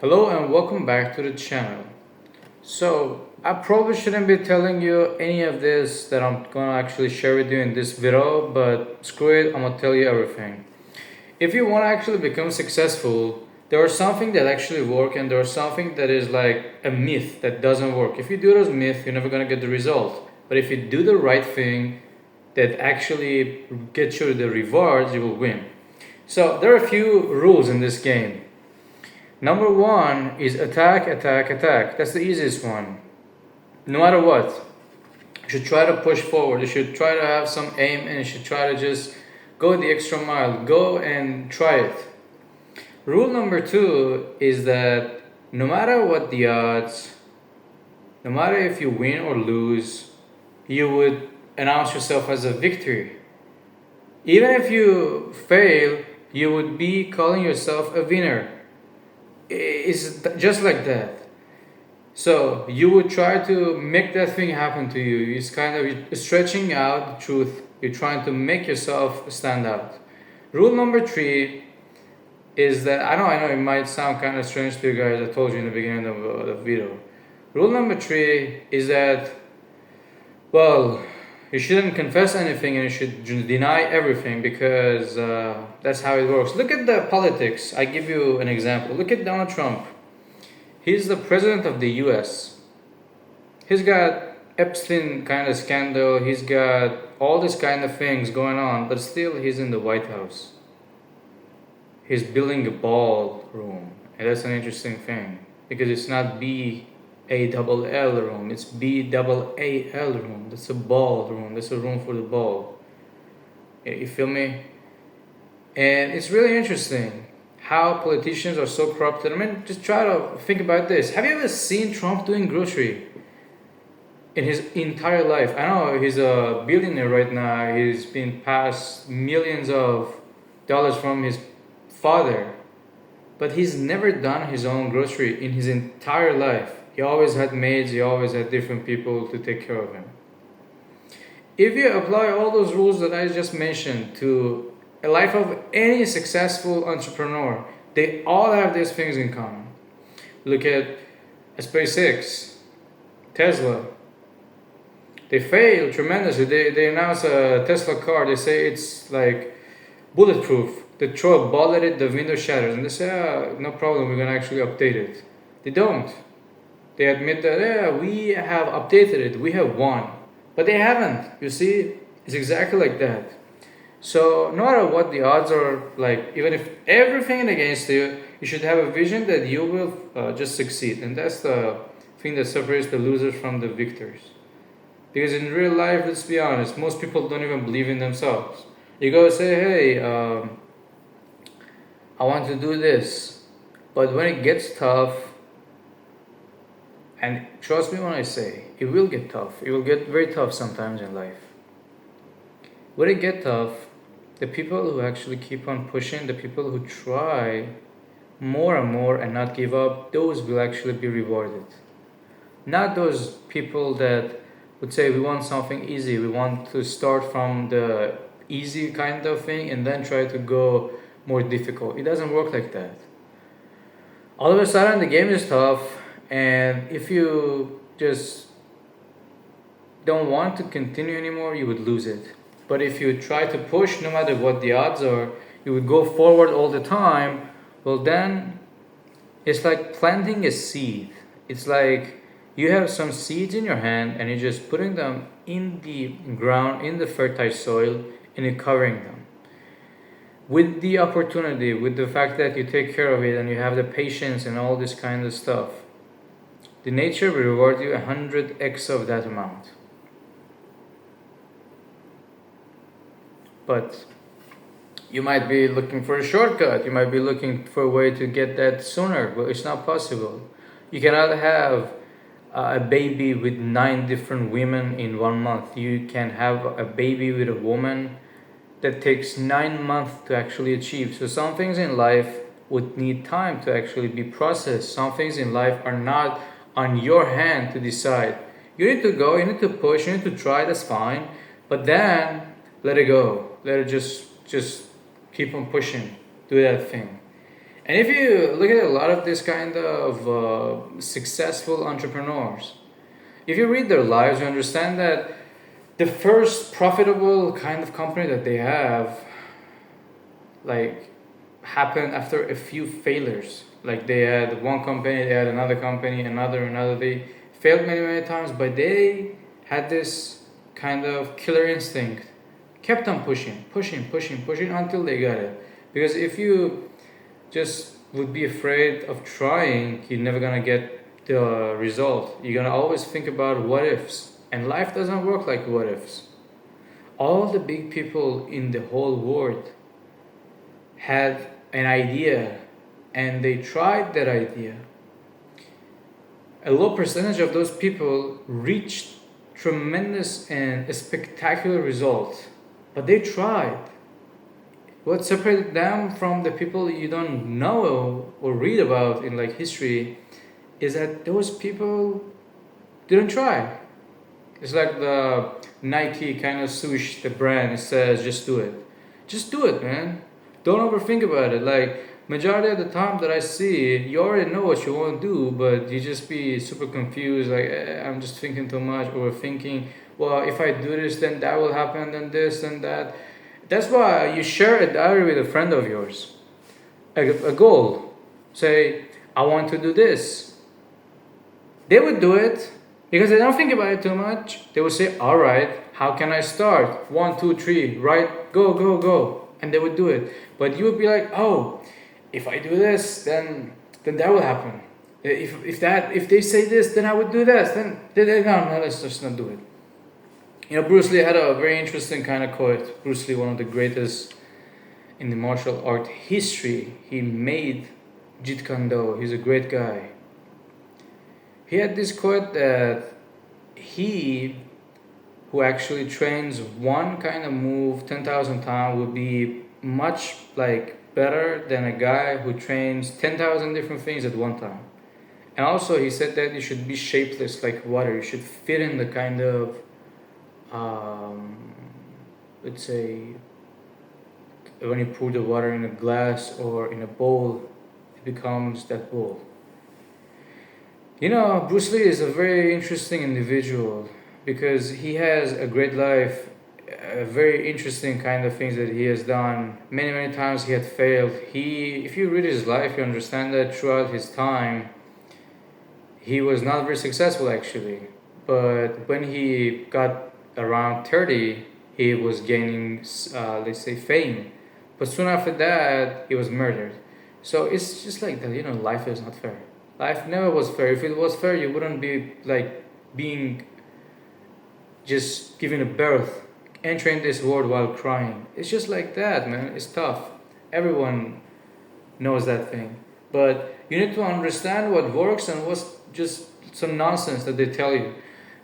Hello and welcome back to the channel. So I probably shouldn't be telling you any of this that I'm gonna actually share with you in this video, but screw it, I'm gonna tell you everything. If you wanna actually become successful, there is something that actually work and there is something that is like a myth that doesn't work. If you do those myths, you're never gonna get the result. But if you do the right thing that actually gets you the rewards, you will win. So there are a few rules in this game. Number one is attack, attack, attack. That's the easiest one. No matter what, you should try to push forward. You should try to have some aim and you should try to just go the extra mile. Go and try it. Rule number two is that no matter what the odds, no matter if you win or lose, you would announce yourself as a victory. Even if you fail, you would be calling yourself a winner. It's just like that. So you would try to make that thing happen to you. It's kind of stretching out the truth. You're trying to make yourself stand out. Rule number three is that I know it might sound kind of strange to you guys. I told you in the beginning of the video. Rule number three is that, well, you shouldn't confess anything and you should deny everything because that's how it works. Look at the politics. I give you an example. Look at Donald Trump. He's the president of the US. He's got Epstein kind of scandal. He's got all this kind of things going on, but still he's in the White House. He's building a ballroom, and that's an interesting thing because it's not B-A-double-L room, it's B-double-A-L room. That's a ballroom. That's a room for the ball. You feel me? And it's really interesting how politicians are so corrupted. I mean, just try to think about this. Have you ever seen Trump doing grocery in his entire life? I know he's a billionaire right now. He's been passed millions of dollars from his father, but he's never done his own grocery in his entire life. He always had maids. He always had different people to take care of him. If you apply all those rules that I just mentioned to a life of any successful entrepreneur, they all have these things in common. Look at SpaceX, Tesla. They fail tremendously. They announce a Tesla car. They say it's like bulletproof. They throw a ball at it, the window shatters, and they say, no problem, we're gonna actually update it. They don't. They admit that, we have updated it, we have won. But they haven't. You see, it's exactly like that. So no matter what the odds are, like even if everything is against you, you should have a vision that you will just succeed. And that's the thing that separates the losers from the victors. Because in real life, let's be honest, most people don't even believe in themselves. You go say, hey, I want to do this. But when it gets tough, and trust me when I say, it will get tough. It will get very tough sometimes in life. When it gets tough, the people who actually keep on pushing, the people who try more and more and not give up, those will actually be rewarded. Not those people that would say, we want something easy, we want to start from the easy kind of thing and then try to go more difficult. It doesn't work like that. All of a sudden the game is tough, and if you just don't want to continue anymore, you would lose it. But if you try to push no matter what the odds are, you would go forward all the time, well then it's like planting a seed. It's like you have some seeds in your hand and you're just putting them in the ground, in the fertile soil, and you're covering them. With the opportunity, with the fact that you take care of it and you have the patience and all this kind of stuff, the nature will reward you 100x of that amount. But you might be looking for a shortcut. You might be looking for a way to get that sooner, but it's not possible. You cannot have a baby with 9 different women in 1 month. You can have a baby with a woman that takes 9 months to actually achieve. So some things in life would need time to actually be processed. Some things in life are not on your hand to decide. You need to go, you need to push, you need to try, that's fine. But then let it go. Let it just keep on pushing. Do that thing. And if you look at a lot of this kind of successful entrepreneurs, if you read their lives, you understand that the first profitable kind of company that they have, like, happened after a few failures. Like they had one company, they had another company, another. They failed many times, but they had this kind of killer instinct. Kept on pushing until they got it. Because if you just would be afraid of trying, you're never gonna get the result. You're gonna always think about what ifs. And life doesn't work like what ifs. All the big people in the whole world had an idea and they tried that idea. A low percentage of those people reached tremendous and spectacular results, but they tried. What separated them from the people you don't know or read about in like history is that those people didn't try. It's like the Nike kind of swoosh, the brand, it says just do it. Just do it, man. Don't overthink about it. Like majority of the time that I see, you already know what you want to do, but you just be super confused. Like I'm just thinking too much, overthinking. Well, if I do this, then that will happen, then this, and that. That's why you share a diary with a friend of yours. A goal. Say, I want to do this. They would do it because they don't think about it too much. They would say, all right, how can I start? 1, 2, 3, right? Go. And they would do it. But you would be like, oh, if I do this, then that will happen. If they say this, then I would do this. Then no, let's just not do it. You know, Bruce Lee had a very interesting kind of quote. Bruce Lee, one of the greatest in the martial art history, he made Jeet Kune Do. He's a great guy. He had this quote that he who actually trains one kind of move 10,000 times will be much like better than a guy who trains 10,000 different things at one time. And also he said that you should be shapeless like water. You should fit in the kind of let's say when you pour the water in a glass or in a bowl, it becomes that bowl. You know, Bruce Lee is a very interesting individual because he has a great life, a very interesting kind of things that he has done. Many times he had failed. If you read his life, you understand that throughout his time, he was not very successful actually. But when he got around 30, he was gaining, let's say, fame. But soon after that, he was murdered. So it's just like that, you know, life is not fair. Life never was fair. If it was fair, you wouldn't be like being just given a birth, entering this world while crying. It's just like that, man. It's tough. Everyone knows that thing. But you need to understand what works and what's just some nonsense that they tell you.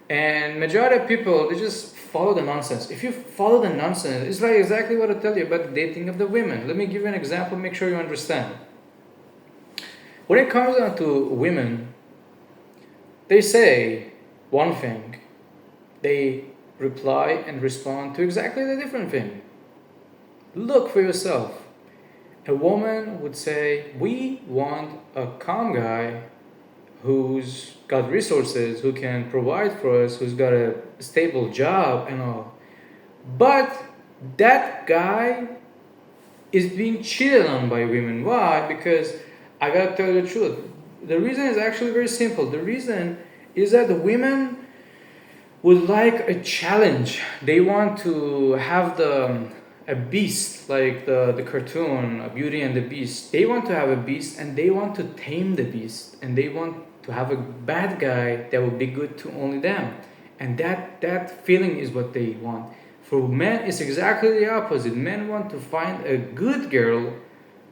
And majority of people, they just follow the nonsense. If you follow the nonsense, it's like exactly what I tell you about the dating of the women. Let me give you an example, make sure you understand. When it comes down to women, they say one thing. They reply and respond to exactly the different thing. Look for yourself. A woman would say, we want a calm guy who's got resources, who can provide for us, who's got a stable job and all. But that guy is being cheated on by women. Why? Because I gotta tell you the truth. The reason is actually very simple. The reason is that the women would like a challenge. They want to have a beast, like the cartoon, Beauty and the Beast. They want to have a beast and they want to tame the beast. And they want to have a bad guy that will be good to only them. And that feeling is what they want. For men, it's exactly the opposite. Men want to find a good girl,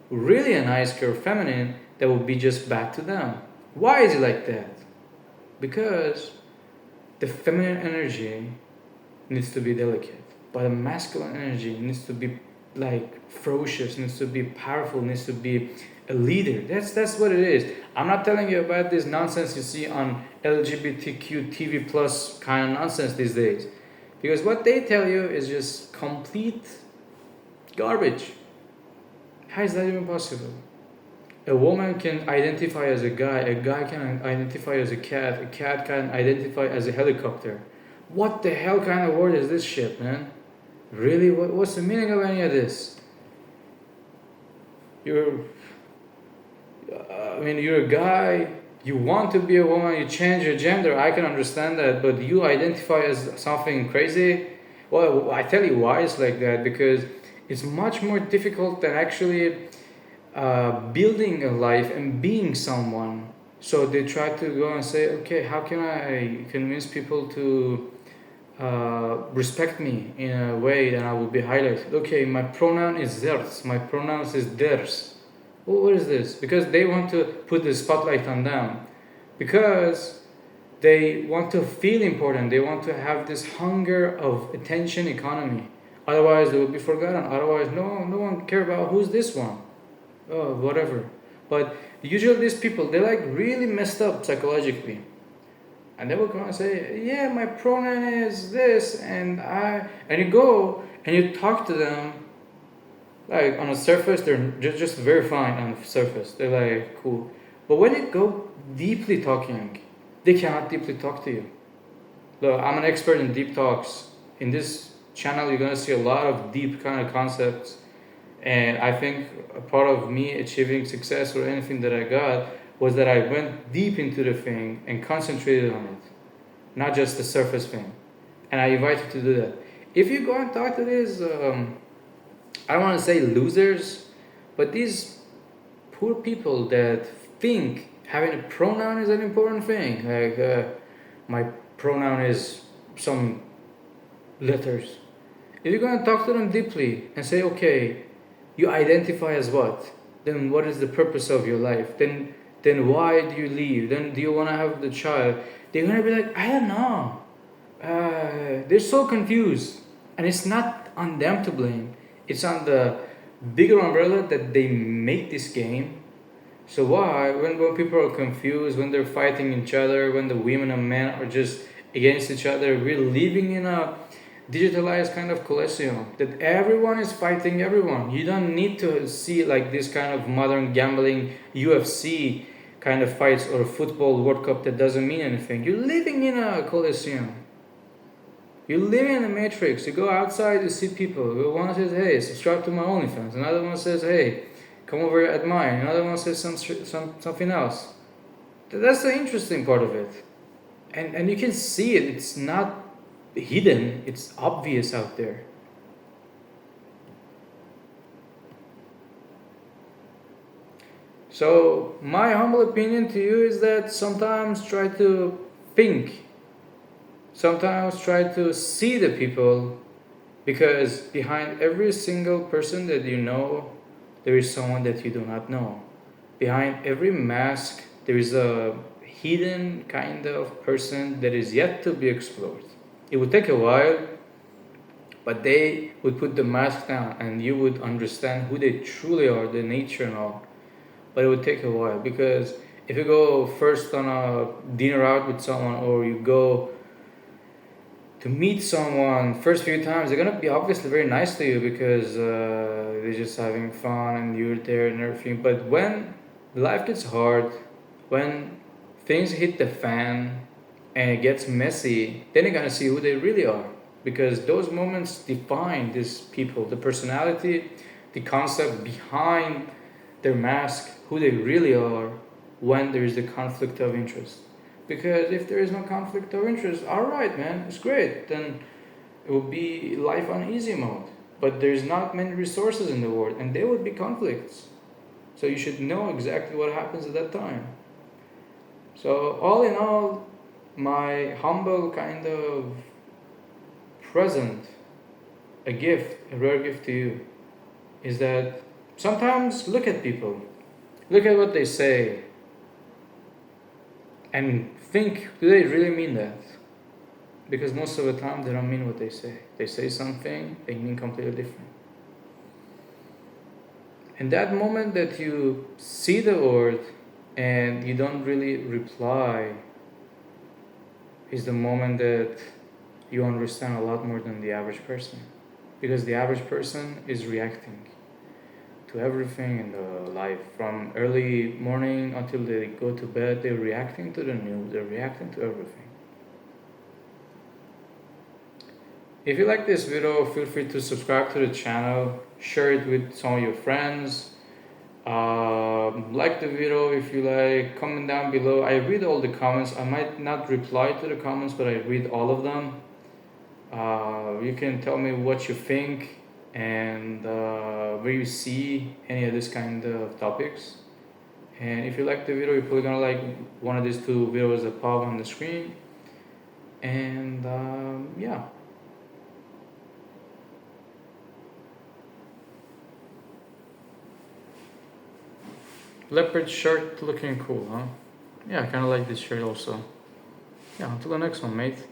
really a nice girl, feminine, that will be just bad to them. Why is it like that? Because the feminine energy needs to be delicate, but the masculine energy needs to be like ferocious, needs to be powerful, needs to be a leader. That's what it is. I'm not telling you about this nonsense you see on LGBTQ TV plus kind of nonsense these days, because what they tell you is just complete garbage. How is that even possible? A woman can identify as a guy can identify as a cat can identify as a helicopter. What the hell kind of word is this shit, man? Really? What's the meaning of any of this? You're, you're a guy, you want to be a woman, you change your gender, I can understand that, but you identify as something crazy? Well, I tell you why it's like that, because it's much more difficult than actually building a life and being someone. So they try to go and say, okay, how can I convince people to respect me in a way that I will be highlighted? Okay, my pronoun is theirs, my pronouns is theirs. Well, what is this? Because they want to put the spotlight on them. Because they want to feel important. They want to have this hunger of attention economy. Otherwise, they will be forgotten. Otherwise, no one care about who's this one. Oh, whatever. But usually these people, they're like really messed up psychologically. And they will come and say, yeah, my pronoun is this, and you go and you talk to them, like on the surface, they're just very fine on the surface. They're like, cool. But when you go deeply talking, they cannot deeply talk to you. Look, I'm an expert in deep talks. In this channel, you're going to see a lot of deep kind of concepts. And I think a part of me achieving success or anything that I got was that I went deep into the thing and concentrated on it, not just the surface thing. And I invite you to do that. If you go and talk to these, I don't want to say losers, but these poor people that think having a pronoun is an important thing. Like, my pronoun is some letters. If you're going to talk to them deeply and say, okay, you identify as what? Then what is the purpose of your life? Then why do you leave? Then do you want to have the child? They're going to be like, I don't know. They're so confused. And it's not on them to blame. It's on the bigger umbrella that they make this game. So why? When people are confused, when they're fighting each other, when the women and men are just against each other, we're living in a digitalized kind of coliseum that everyone is fighting everyone. You don't need to see like this kind of modern gambling UFC kind of fights or football World Cup that doesn't mean anything. You're living in a coliseum. You live in a matrix. You go outside, you see people. One says, hey, subscribe to my OnlyFans. Another one says, hey, come over at mine. Another one says something else. That's the interesting part of it. And you can see it. It's not hidden. It's obvious out there. So my humble opinion to you is that sometimes try to think. Sometimes try to see the people, because behind every single person that you know, there is someone that you do not know. Behind every mask, there is a hidden kind of person that is yet to be explored. It would take a while, but they would put the mask down and you would understand who they truly are, the nature and all. But it would take a while, because if you go first on a dinner out with someone, or you go to meet someone first few times, they're gonna be obviously very nice to you because they're just having fun and you're there and everything. But when life gets hard, when things hit the fan and it gets messy, then you're gonna see who they really are, because those moments define these people, the personality, the concept behind their mask, who they really are when there is the conflict of interest. Because if there is no conflict of interest, alright man, it's great, then it will be life on easy mode. But there's not many resources in the world, and there will be conflicts. So you should know exactly what happens at that time. So all in all, my humble kind of present, a gift, a rare gift to you, is that sometimes look at people, look at what they say, and think, do they really mean that? Because most of the time they don't mean what they say. They say something, they mean completely different. And that moment that you see the word and you don't really reply is the moment that you understand a lot more than the average person. Because the average person is reacting. to everything in the life. From early morning until they go to bed, they're reacting to the news, they're reacting to everything. If you like this video, feel free to subscribe to the channel, share it with some of your friends. Like the video if you like, comment down below. I read all the comments. I might not reply to the comments, but I read all of them. You can tell me what you think and where you see any of this kind of topics. And if you like the video, you're probably gonna like one of these two videos that pop on the screen. And yeah. Leopard shirt looking cool, huh? Yeah, I kinda like this shirt also. Yeah, until the next one, mate.